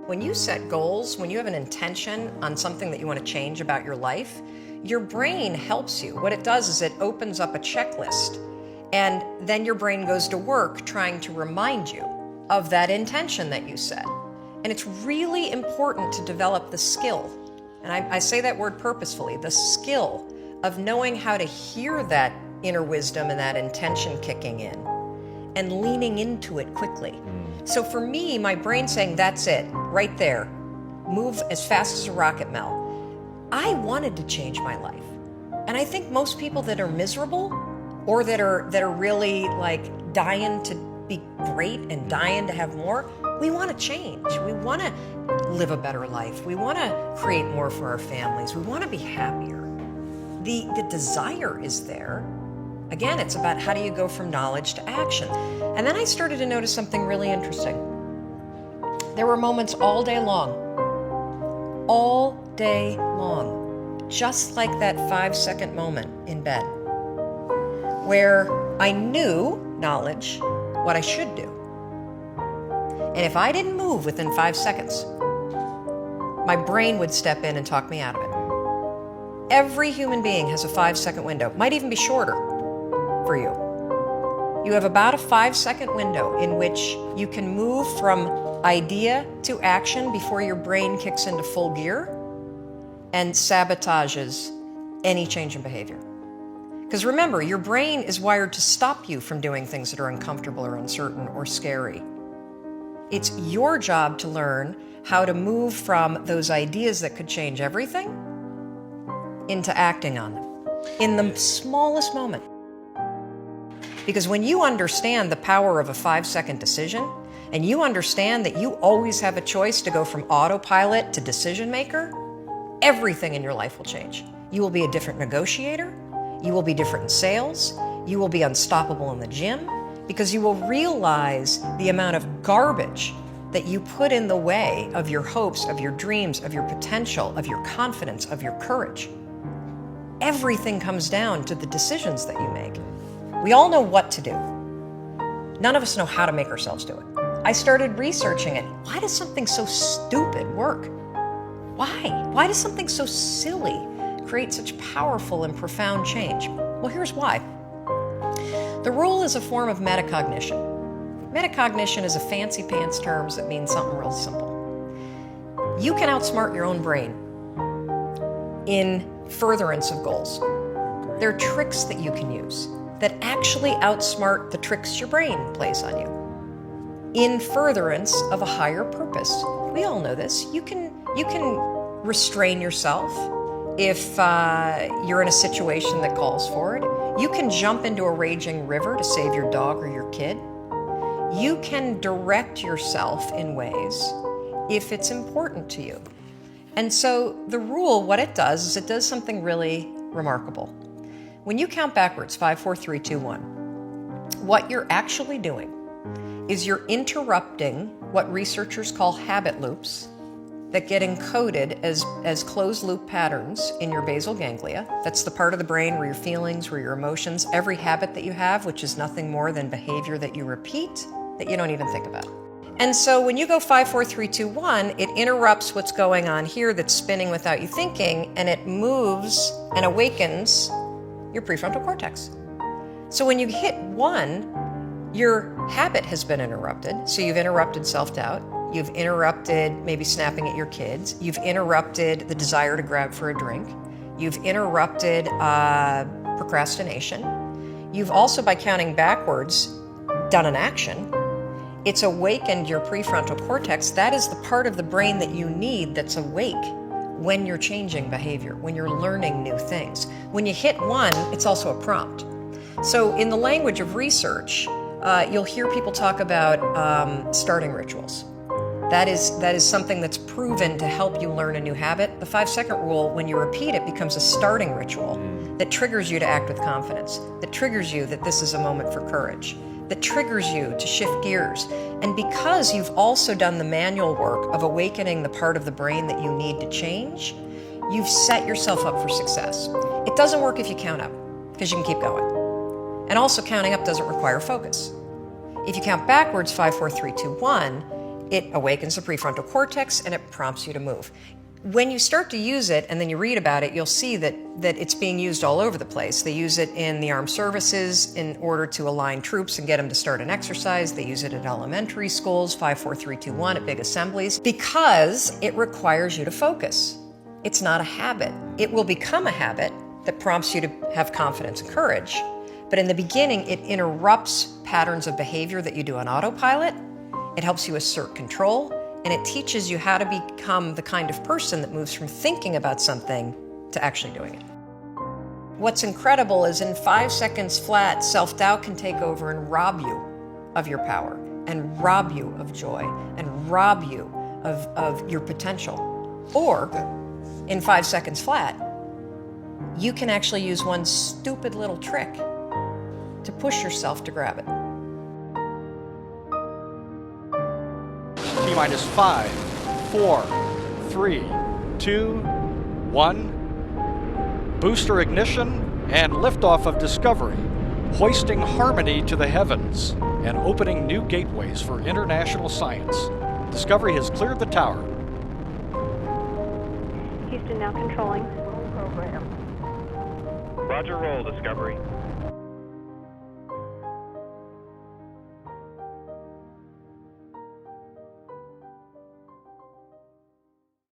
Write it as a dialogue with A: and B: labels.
A: When you set goals, when you have an intention on something that you want to change about your life, your brain helps you. What it does is it opens up a checklist, and then your brain goes to work trying to remind you of that intention that you set. And it's really important to develop the skill, and I say that word purposefully, the skill of knowing how to hear that inner wisdom and that intention kicking in and leaning into it quickly. So for me, my brain saying, that's it, right there, move as fast as a rocket, Mel. I wanted to change my life. And I think most people that are miserable or that are really like dying to be great and dying to have more, we want to change. We want to live a better life. We want to create more for our families. We want to be happier. The desire is there. Again, it's about how do you go from knowledge to action. And then I started to notice something really interesting. There were moments all day long, just like that 5-second moment in bed, where I knew, knowledge, what I should do. And if I didn't move within 5 seconds, my brain would step in and talk me out of it. Every human being has a 5-second window, might even be shorter for you. You have about a 5-second window in which you can move from idea to action before your brain kicks into full gear and sabotages any change in behavior. Because remember, your brain is wired to stop you from doing things that are uncomfortable or uncertain or scary. It's your job to learn how to move from those ideas that could change everything into acting on them in the smallest moment. Because when you understand the power of a 5-second decision, and you understand that you always have a choice to go from autopilot to decision maker, everything in your life will change. You will be a different negotiator, you will be different in sales, you will be unstoppable in the gym, because you will realize the amount of garbage that you put in the way of your hopes, of your dreams, of your potential, of your confidence, of your courage. Everything comes down to the decisions that you make. We all know what to do. None of us know how to make ourselves do it. I started researching it. Why does something so stupid work? Why? Why does something so silly create such powerful and profound change? Well, here's why. The rule is a form of metacognition. Metacognition is a fancy pants term that means something real simple. You can outsmart your own brain in furtherance of goals. There are tricks that you can use that actually outsmart the tricks your brain plays on you in furtherance of a higher purpose. We all know this. You can restrain yourself if you're in a situation that calls for it. You can jump into a raging river to save your dog or your kid. You can direct yourself in ways if it's important to you. And so the rule, what it does is it does something really remarkable. When you count backwards, 5, 4, 3, 2, 1, what you're actually doing is you're interrupting what researchers call habit loops that get encoded as closed loop patterns in your basal ganglia. That's the part of the brain where your feelings, where your emotions, every habit that you have, which is nothing more than behavior that you repeat that you don't even think about. And so when you go 5, 4, 3, 2, 1, it interrupts what's going on here that's spinning without you thinking, and it moves and awakens your prefrontal cortex. So when you hit 1, your habit has been interrupted. So you've interrupted self-doubt. You've interrupted maybe snapping at your kids. You've interrupted the desire to grab for a drink. You've interrupted procrastination. You've also, by counting backwards, done an action. It's awakened your prefrontal cortex. That is the part of the brain that you need that's awake when you're changing behavior, when you're learning new things. When you hit 1, it's also a prompt. So in the language of research, you'll hear people talk about starting rituals. That is something that's proven to help you learn a new habit. The 5-second rule, when you repeat it, becomes a starting ritual that triggers you to act with confidence, that triggers you that this is a moment for courage, that triggers you to shift gears. And because you've also done the manual work of awakening the part of the brain that you need to change, you've set yourself up for success. It doesn't work if you count up, because you can keep going. And also, counting up doesn't require focus. If you count backwards, 5, 4, 3, 2, 1, It awakens the prefrontal cortex and it prompts you to move. When you start to use it and then you read about it, you'll see that it's being used all over the place. They use it in the armed services in order to align troops and get them to start an exercise. They use it at elementary schools, 5, 4, 3, 2, 1, at big assemblies, because it requires you to focus. It's not a habit. It will become a habit that prompts you to have confidence and courage. But in the beginning, it interrupts patterns of behavior that you do on autopilot. It helps you assert control, and it teaches you how to become the kind of person that moves from thinking about something to actually doing it. What's incredible is in 5 seconds flat, self-doubt can take over and rob you of your power, and rob you of joy, and rob you of your potential. Or, in 5 seconds flat, you can actually use one stupid little trick to push yourself to grab it.
B: T-minus 5, 4, 3, 2, 1. Booster ignition and liftoff of Discovery, hoisting harmony to the heavens and opening new gateways for international science. Discovery has cleared the tower.
C: Houston now controlling.
D: Program. Roger, roll, Discovery.